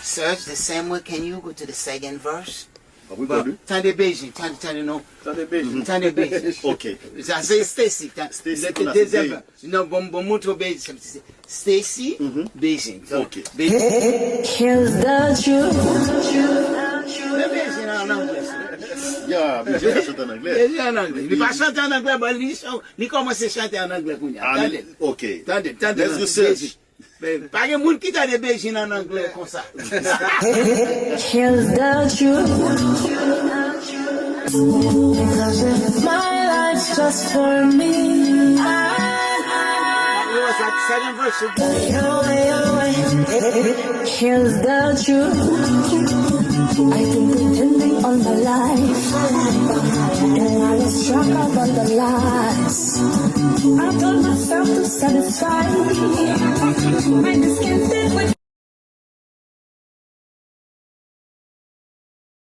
Search the same way. Can you go to the second verse? Oui, perdu. Tande Beijing, tande non. Tande Beijing. Tande Beijing. Ok. Ça c'est Stacy. Stacy, Le deuxième. Non, bon montre Beijing. Stacy Beijing. Ok. Here's the truth. Le Beijing en anglais. Yeah, mais j'ai chanté en anglais. Il en anglais. Il pas chanter en anglais, mais il commence à chanter en anglais. Ok. Tande. Let's research. Pas de monde qui t'a des Beijing en anglais comme ça. Here's the truth. My life's just for me. It was like second verse. Here's the truth. I've been pretending all my life, and I was struck up on the lies. I told myself to satisfy. I just can't live with